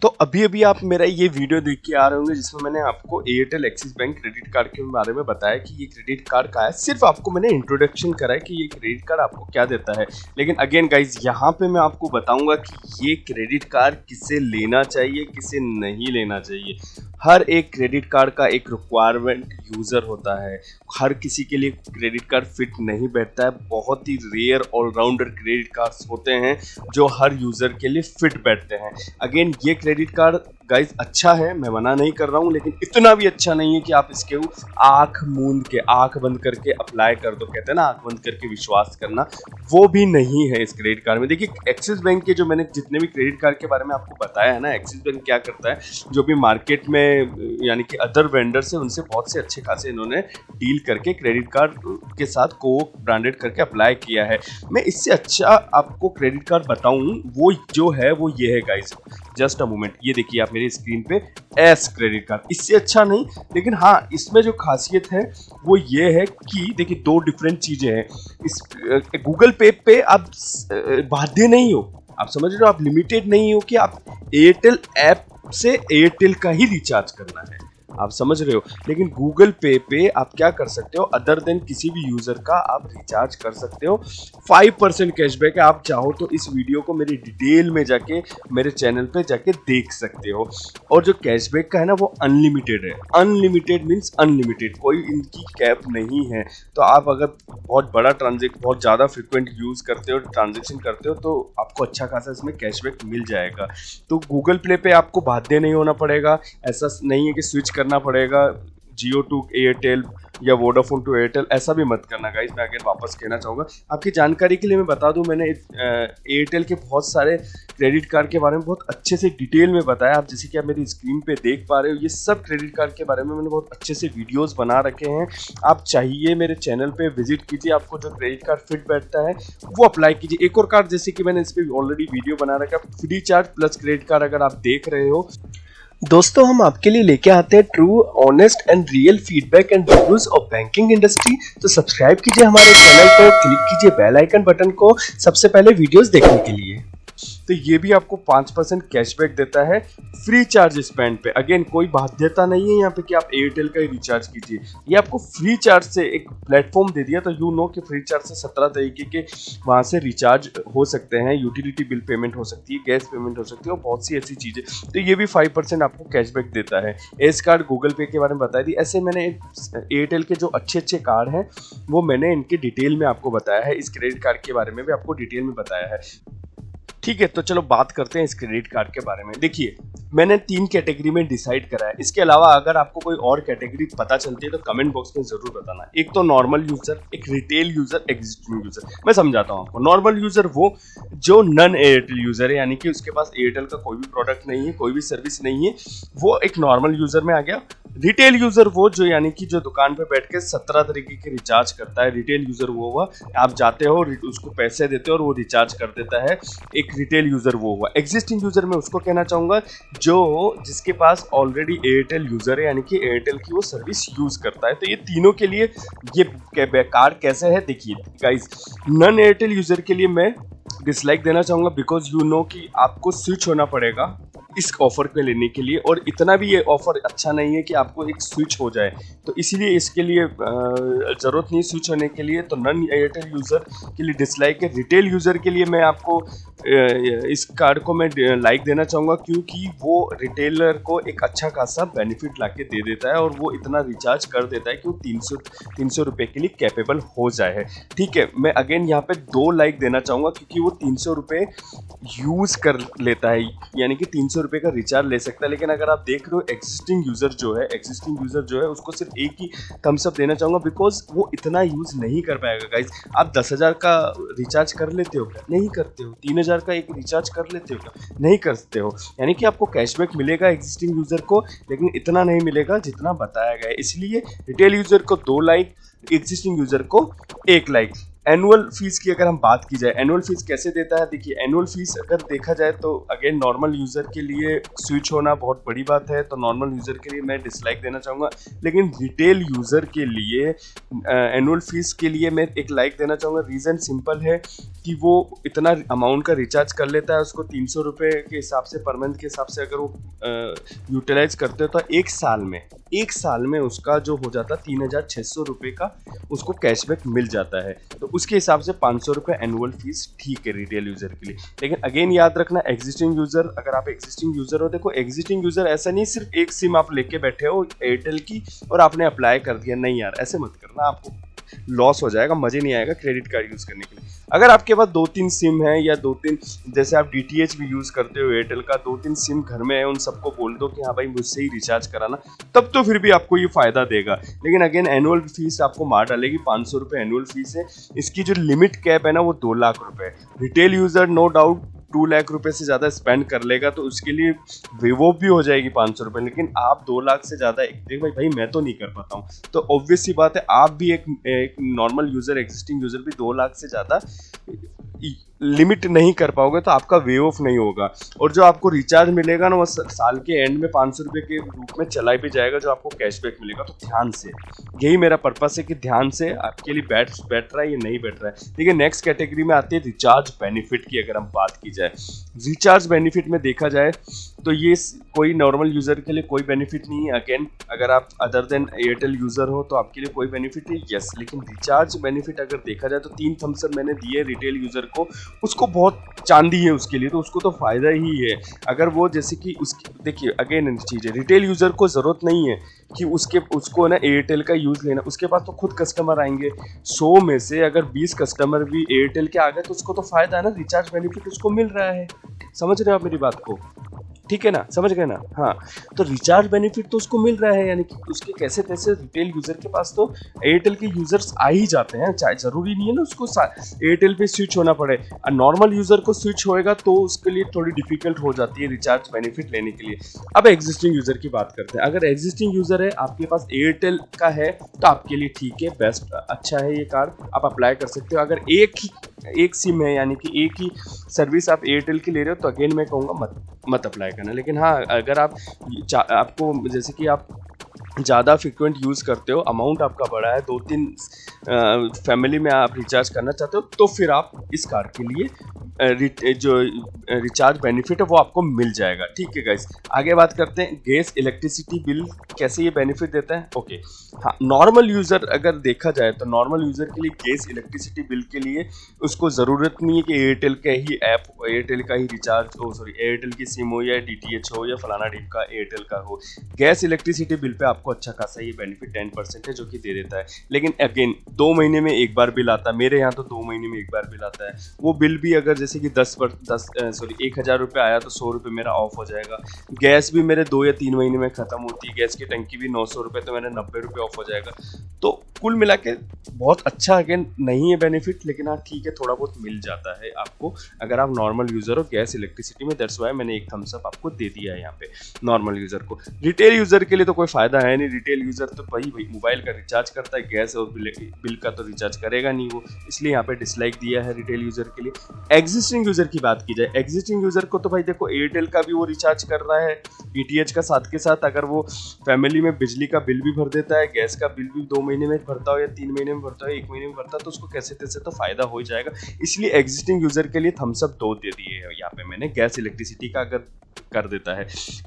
तो अभी अभी आप मेरा ये वीडियो देख के आ रहे होंगे जिसमें मैंने आपको Airtel axis bank credit card के बारे में बताया कि ये क्रेडिट कार्ड का है। सिर्फ आपको मैंने इंट्रोडक्शन करा है कि ये क्रेडिट कार्ड आपको क्या देता है। लेकिन अगेन गाइज, यहाँ पे मैं आपको बताऊंगा कि ये क्रेडिट कार्ड किसे लेना चाहिए, किसे नहीं लेना चाहिए। हर एक क्रेडिट कार्ड का एक रिक्वायरमेंट यूज़र होता है। हर किसी के लिए क्रेडिट कार्ड फिट नहीं बैठता है। बहुत ही रेयर ऑलराउंडर क्रेडिट कार्ड्स होते हैं जो हर यूज़र के लिए फिट बैठते हैं। अगेन, ये क्रेडिट कार्ड गाइज अच्छा है, मैं मना नहीं कर रहा हूँ, लेकिन इतना भी अच्छा नहीं है कि आप इसके आंख मूंद के, आंख बंद करके अप्लाई कर दो। कहते हैं ना, आंख बंद करके विश्वास करना, वो भी नहीं है इस क्रेडिट कार्ड में। देखिए, एक्सिस बैंक के जो मैंने जितने भी क्रेडिट कार्ड के बारे में आपको बताया है ना, एक्सिस बैंक क्या करता है, जो भी मार्केट में यानी कि अदर वेंडर्स है उनसे बहुत से अच्छे खासे इन्होंने डील करके क्रेडिट कार्ड के साथ को ब्रांडेड करके अप्लाई किया है। मैं इससे अच्छा आपको क्रेडिट कार्ड बताऊं, वो जो है वो ये है गाइस। जस्ट अ मोमेंट, ये देखिए आप मेरी स्क्रीन पे एस क्रेडिट कार्ड। इससे अच्छा नहीं, लेकिन हाँ, इसमें जो खासियत है वो ये है कि देखिए दो डिफरेंट चीजें हैं। इस गूगल पे आप बाध्य नहीं हो, आप समझ रहे हो, आप लिमिटेड नहीं हो कि आप एयरटेल ऐप से एयरटेल का ही रिचार्ज करना है, आप समझ रहे हो। लेकिन गूगल पे आप क्या कर सकते हो, अदर देन किसी भी यूजर का आप रिचार्ज कर सकते हो। 5% कैशबैक है। आप चाहो तो इस वीडियो को मेरी डिटेल में जाके मेरे चैनल पे जाके देख सकते हो। और जो कैशबैक का है ना, वो अनलिमिटेड है। अनलिमिटेड मीन्स अनलिमिटेड, कोई इनकी कैप नहीं है। तो आप अगर बहुत बड़ा बहुत ज़्यादा फ्रिक्वेंट यूज़ करते हो, ट्रांजेक्शन करते हो, तो आपको अच्छा खासा इसमें कैशबैक मिल जाएगा। तो गूगल प्ले पे आपको बाध्य नहीं होना पड़ेगा। ऐसा नहीं है कि स्विच करना पड़ेगा जियो टू एयरटेल या वोडाफोन टू एयरटेल, ऐसा भी मत करना गाइस। मैं अगेन वापस कहना चाहूँगा, आपकी जानकारी के लिए मैं बता दूं, मैंने एयरटेल के बहुत सारे क्रेडिट कार्ड के बारे में बहुत अच्छे से डिटेल में बताया। आप जैसे कि आप मेरी स्क्रीन पे देख पा रहे हो, ये सब क्रेडिट कार्ड के बारे में मैंने बहुत अच्छे से वीडियोस बना रखे हैं। आप चाहिए मेरे चैनल पे विजिट कीजिए, आपको जो क्रेडिट कार्ड फिट बैठता है वो अप्लाई कीजिए। एक और कार्ड जैसे कि मैंने इस पर ऑलरेडी वीडियो बना रखा है, free charge plus credit card, अगर आप देख रहे हो। दोस्तों, हम आपके लिए लेके आते हैं true, honest and real feedback and reviews of banking industry. तो सब्सक्राइब कीजिए हमारे चैनल को, क्लिक कीजिए बेल आइकन बटन को सबसे पहले वीडियोस देखने के लिए। तो ये भी आपको 5% कैशबैक देता है फ्री चार्ज स्पेंड पे। अगेन, कोई बाध्यता नहीं है यहाँ पे कि आप एयरटेल का ही रिचार्ज कीजिए। ये आपको फ्री चार्ज से एक प्लेटफॉर्म दे दिया, तो यू नो कि फ्री चार्ज से 17 तरीके के वहाँ से रिचार्ज हो सकते हैं। यूटिलिटी बिल पेमेंट हो सकती है, गैस पेमेंट हो सकती है, और बहुत सी ऐसी चीज़ें। तो ये भी 5% आपको कैशबैक देता है। एस कार्ड, गूगल पे के बारे में बता दी। ऐसे मैंने एयरटेल के जो अच्छे अच्छे कार्ड हैं वो मैंने इनके डिटेल में आपको बताया है। इस क्रेडिट कार्ड के बारे में भी आपको डिटेल में बताया है। ठीक है, तो चलो बात करते हैं इस क्रेडिट कार्ड के बारे में। देखिए, मैंने 3 कैटेगरी में डिसाइड करा है। इसके अलावा अगर आपको कोई और कैटेगरी पता चलती है तो कमेंट बॉक्स में जरूर बताना। एक तो नॉर्मल यूजर, एक रिटेल यूजर, एग्जिस्टिंग यूजर। मैं समझाता हूँ आपको। नॉर्मल यूजर वो जो नन एयरटेल यूजर है, यानी कि उसके पास एयरटेल का कोई भी प्रोडक्ट नहीं है, कोई भी सर्विस नहीं है, वो एक नॉर्मल यूजर में आ गया। रिटेल यूजर वो जो यानी कि जो दुकान पे बैठ के 17 तरीके के रिचार्ज करता है, रिटेल यूजर वो हुआ। आप जाते हो, उसको पैसे देते हो और वो रिचार्ज कर देता है। एक रिटेल यूजर वो हुआ। एग्जिस्टिंग यूजर में उसको कहना चाहूंगा जिसके पास ऑलरेडी एयरटेल यूजर है, यानी कि एयरटेल की वो सर्विस यूज करता है। तो ये तीनों के लिए ये कार्ड कैसे है, देखिए गाइस। नन एयरटेल यूजर के लिए मैं डिसलाइक देना चाहूंगा, बिकॉज यू नो कि आपको स्विच होना पड़ेगा इस ऑफर पे लेने के लिए, और इतना भी ये ऑफर अच्छा नहीं है कि आपको एक स्विच हो जाए। तो इसीलिए इसके लिए ज़रूरत नहीं स्विच होने के लिए। तो नन एयरटेल यूज़र के लिए डिसलाइक है। रिटेल यूज़र के लिए मैं आपको इस कार्ड को मैं लाइक देना चाहूँगा, क्योंकि वो रिटेलर को एक अच्छा खासा बेनिफिट ला के दे देता है और वो इतना रिचार्ज कर देता है कि वो 300 रुपये के लिए कैपेबल हो जाए। ठीक है, मैं अगेन यहाँ पे 2 लाइक देना चाहूँगा, क्योंकि वो 300 रुपये यूज़ कर लेता है, यानी कि 300 रुपये का रिचार्ज ले सकता है। लेकिन अगर आप देख रहे हो एग्जिस्टिंग यूजर जो है उसको सिर्फ एक ही थम्स अप देना चाहूँगा, बिकॉज वो इतना यूज़ नहीं कर पाएगा गाइज। आप 10,000 का रिचार्ज कर लेते हो क्या? नहीं करते हो। 3,000 का एक रिचार्ज कर लेते हो क्या? नहीं करते हो। यानी कि आपको कैशबैक मिलेगा एग्जिस्टिंग यूजर को, लेकिन इतना नहीं मिलेगा जितना बताया गया है। इसलिए रिटेल यूजर को 2 लाइक, एग्जिस्टिंग यूजर को 1 लाइक। एनुअल फीस की अगर हम बात की जाए, एनुअल फीस कैसे देता है, देखिए एनुअल फीस अगर देखा जाए तो अगेन नॉर्मल यूज़र के लिए स्विच होना बहुत बड़ी बात है, तो नॉर्मल यूज़र के लिए मैं डिसलाइक देना चाहूँगा। लेकिन रिटेल यूज़र के लिए एनुअल फीस के लिए मैं एक लाइक देना चाहूँगा। रीज़न सिंपल है कि वो इतना अमाउंट का रिचार्ज कर लेता है, उसको 300 रुपये के हिसाब से पर मंथ के हिसाब से अगर वो यूटिलाइज करते हो तो एक साल में उसका जो हो जाता है 3600 रुपये का उसको कैशबैक मिल जाता है। तो उसके हिसाब से 500 रुपये एनुअल फीस ठीक है रिटेल यूज़र के लिए। लेकिन अगेन याद रखना, एग्जिस्टिंग यूज़र, अगर आप एग्जिस्टिंग यूज़र हो, देखो एग्जिस्टिंग यूज़र ऐसा नहीं सिर्फ एक सिम आप लेके बैठे हो एयरटेल की और आपने अप्लाई कर दिया, नहीं यार ऐसे मत करना, आपको लॉस हो जाएगा, मज़े नहीं आएगा क्रेडिट कार्ड यूज़ करने के लिए। अगर आपके पास 2-3 सिम है या 2-3, जैसे आप DTH भी यूज़ करते हो एयरटेल का, 2-3 सिम घर में है, उन सबको बोल दो कि हाँ भाई मुझसे ही रिचार्ज कराना, तब तो फिर भी आपको ये फ़ायदा देगा। लेकिन अगेन एनुअल फीस आपको मार डालेगी, 500 रुपये एनुअल फीस है। इसकी जो लिमिट कैप है ना वो 2 लाख रुपये। Retail user no doubt 2 lakh रुपए से ज़्यादा स्पेंड कर लेगा तो उसके लिए विवो भी हो जाएगी 500 रुपये। लेकिन आप 2 लाख से ज़्यादा, देख भाई मैं तो नहीं कर पाता हूँ, तो ऑब्वियस सी बात है आप भी एक नॉर्मल यूज़र, एग्जिस्टिंग यूज़र भी 2 लाख से ज़्यादा लिमिट नहीं कर पाओगे तो आपका वे ऑफ नहीं होगा। और जो आपको रिचार्ज मिलेगा ना वो साल के एंड में 500 रुपये के रूप में चला भी जाएगा, जो आपको कैशबैक मिलेगा। तो ध्यान से, यही मेरा पर्पस है कि ध्यान से आपके लिए बैठ रहा है या नहीं बैठ रहा है। ठीक है, नेक्स्ट कैटेगरी में आती है रिचार्ज बेनिफिट की। अगर हम बात की जाए रिचार्ज बेनिफिट में देखा जाए तो ये कोई नॉर्मल यूज़र के लिए कोई बेनिफिट नहीं है। अगेन अगर आप अदर देन एयरटेल यूज़र हो तो आपके लिए कोई बेनिफिट है, यस। लेकिन रिचार्ज बेनिफिट अगर देखा जाए तो 3 थम्स अप मैंने दिए रिटेल यूज़र को, उसको बहुत चांदी है उसके लिए, तो उसको तो फ़ायदा ही है। अगर वो जैसे कि उसकी, देखिए अगेन चीज़ है, रिटेल यूज़र को ज़रूरत नहीं है कि उसको ना एयरटेल का यूज़ लेना, उसके पास तो खुद कस्टमर आएंगे। 100 में से अगर 20 कस्टमर भी एयरटेल के आ गए तो उसको तो फ़ायदा है ना, रिचार्ज बेनिफिट उसको मिल रहा है। समझ रहे हो आप मेरी बात को? ठीक है ना, समझ गए ना? हाँ, तो रिचार्ज बेनिफिट तो उसको मिल रहा है, यानी कि उसके कैसे तैसे रिटेल यूज़र के पास तो एयरटेल के यूज़र्स आ ही जाते हैं, चाहे ज़रूरी नहीं है ना उसको एयरटेल पे स्विच होना पड़े। नॉर्मल यूज़र को स्विच होएगा तो उसके लिए थोड़ी डिफिकल्ट हो जाती है रिचार्ज बेनिफिट लेने के लिए। अब एग्जिस्टिंग यूज़र की बात करते हैं। अगर एग्जिस्टिंग यूज़र है, आपके पास एयरटेल का है तो आपके लिए ठीक है, बेस्ट, अच्छा है ये कार्ड, आप अप्लाई कर सकते हो। अगर एक सिम है यानी कि एक ही सर्विस आप एयरटेल की ले रहे हो तो अगेन मैं कहूँगा मत अप्लाई करना। लेकिन हाँ, अगर आपको जैसे कि आप ज़्यादा फ्रिक्वेंट यूज़ करते हो, अमाउंट आपका बड़ा है, 2-3 फैमिली में आप रिचार्ज करना चाहते हो, तो फिर आप इस कार्ड के लिए जो रिचार्ज बेनिफिट है वो आपको मिल जाएगा। ठीक है गाइस, आगे बात करते हैं गैस इलेक्ट्रिसिटी बिल कैसे ये बेनिफिट देता है। ओके, हाँ, नॉर्मल यूज़र अगर देखा जाए तो नॉर्मल यूज़र के लिए गैस इलेक्ट्रिसिटी बिल के लिए उसको ज़रूरत नहीं है कि एयरटेल का ही ऐप, एयरटेल का ही रिचार्ज हो, एयरटेल की सिम हो या DTH हो या फलाना डीप का एयरटेल का हो। गैस इलेक्ट्रिसिटी बिल पे आपको अच्छा खासा ये बेनिफिट 10% है जो कि दे देता है। लेकिन अगेन 2 महीने में एक बार बिल आता है, मेरे यहाँ तो 2 महीने में एक बार बिल आता है। वो बिल भी अगर जैसे कि 1000 रुपये आया तो 100 रुपये मेरा ऑफ हो जाएगा। गैस भी मेरे 2 या 3 महीने में ख़त्म होती है, गैस की टंकी भी 900 रुपये, तो मेरे 90 रुपये ऑफ हो जाएगा। तो कुल मिला के बहुत अच्छा अगेन नहीं है बेनिफिट, लेकिन हाँ ठीक है, थोड़ा बहुत मिल जाता है आपको अगर आप नॉर्मल यूज़र हो गैस इलेक्ट्रिसिटी में। दैट्स व्हाई मैंने एक थम्स अप आपको दे दिया है यहाँ पे नॉर्मल यूज़र को। रिटेल यूज़र के लिए तो कोई फ़ायदा है नहीं, रिटेल यूज़र तो भाई मोबाइल का रिचार्ज करता है, गैस और बिल का तो रिचार्ज करेगा नहीं वो, इसलिए यहाँ पे डिसलाइक दिया है रिटेल यूज़र के लिए। एग्जिस्टिंग यूज़र की बात की जाए, एग्जिस्टिंग यूज़र को तो भाई देखो एयरटेल का भी वो रिचार्ज कर रहा है DTH का साथ के साथ, अगर वो फैमिली में बिजली का बिल भी भर देता है, गैस का बिल भी 2 महीने में भरता हो या 3 महीने में भरता हो, 1 महीने में भरता है, तो उसको कैसे तैसे तो फ़ायदा हो जाएगा। इसलिए एग्जिस्टिंग यूज़र के लिए थम्स अप 2 दे दिए है यहाँ पे मैंने। गैस इलेक्ट्रिसिटी का अगर कर देता है,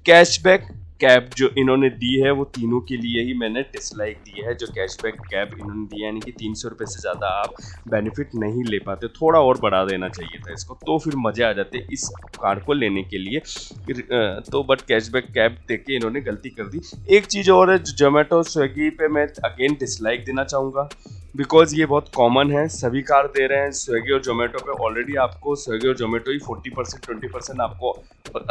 कैशबैक कैप जो इन्होंने दी है वो तीनों के लिए ही मैंने डिसलाइक दी है। जो कैशबैक कैप इन्होंने दिया यानी कि 300 रुपये से ज़्यादा आप बेनिफिट नहीं ले पाते, थोड़ा और बढ़ा देना चाहिए था इसको, तो फिर मज़े आ जाते इस कार्ड को लेने के लिए। तो बट कैशबैक कैप देके इन्होंने गलती कर दी। एक चीज़ और है, जोमेटो स्विगी पे मैं अगेन डिसलाइक देना चाहूँगा, बिकॉज ये बहुत कॉमन है, सभी कार्ड दे रहे हैं। स्विगी और जोमेटो पे ऑलरेडी आपको स्विगी और जोमेटो ही 40% 20% आपको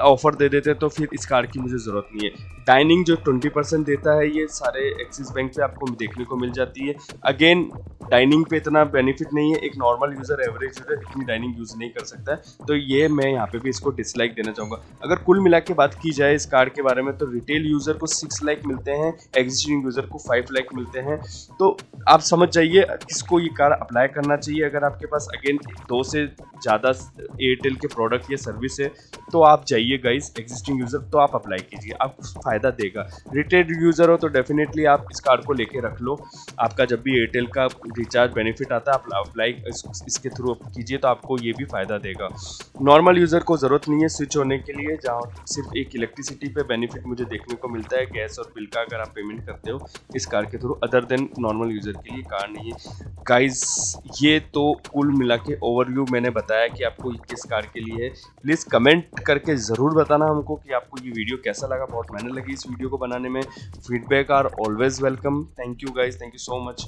ऑफर दे देते हैं, तो फिर इस कार्ड की मुझे ज़रूरत नहीं है। डाइनिंग जो 20% देता है ये सारे एक्सिस बैंक पे आपको देखने को मिल जाती है। अगेन डाइनिंग पे इतना बेनिफिट नहीं है, एक नॉर्मल यूज़र, एवरेज यूज़र इतनी डाइनिंग यूज़ नहीं कर सकता है, तो ये मैं यहाँ पे भी इसको डिसलाइक देना चाहूँगा। अगर कुल मिला के बात की जाए इस कार्ड के बारे में, तो रिटेल यूज़र को 6 लाख मिलते हैं, एग्जिस्टिंग यूज़र को 5 लाख मिलते हैं। तो आप समझ जाइए किसको ये कार्ड अप्लाई करना चाहिए। अगर आपके पास अगेन 2 से ज़्यादा एयरटेल के प्रोडक्ट या सर्विस है तो आप जाइए गाइस, एग्जिस्टिंग यूज़र तो आप अप्लाई कीजिए, आपको फ़ायदा देगा। रिटेल यूज़र हो तो डेफिनेटली आप इस कार्ड को लेके रख लो, आपका जब भी एयरटेल का रिचार्ज बेनिफिट आता है आप अप्लाई इसके थ्रू कीजिए तो आपको ये भी फ़ायदा देगा। नॉर्मल यूज़र को ज़रूरत नहीं है स्विच होने के लिए, जहाँ सिर्फ एक इलेक्ट्रिसिटी पे बेनिफिट मुझे देखने को मिलता है, गैस और बिल का अगर आप पेमेंट करते हो इस कार्ड के through, other than normal user के लिए कार्ड नहीं है गाइस। ये तो कुल मिला के ओवरव्यू मैंने बताया कि आपको किस कार्ड के लिए है। प्लीज़ कमेंट करके ज़रूर बताना हमको कि आपको ये वीडियो कैसा लगा, बहुत मेहनत लगी इस वीडियो को बनाने में। Feedback are always welcome. Thank you guys, thank you so much.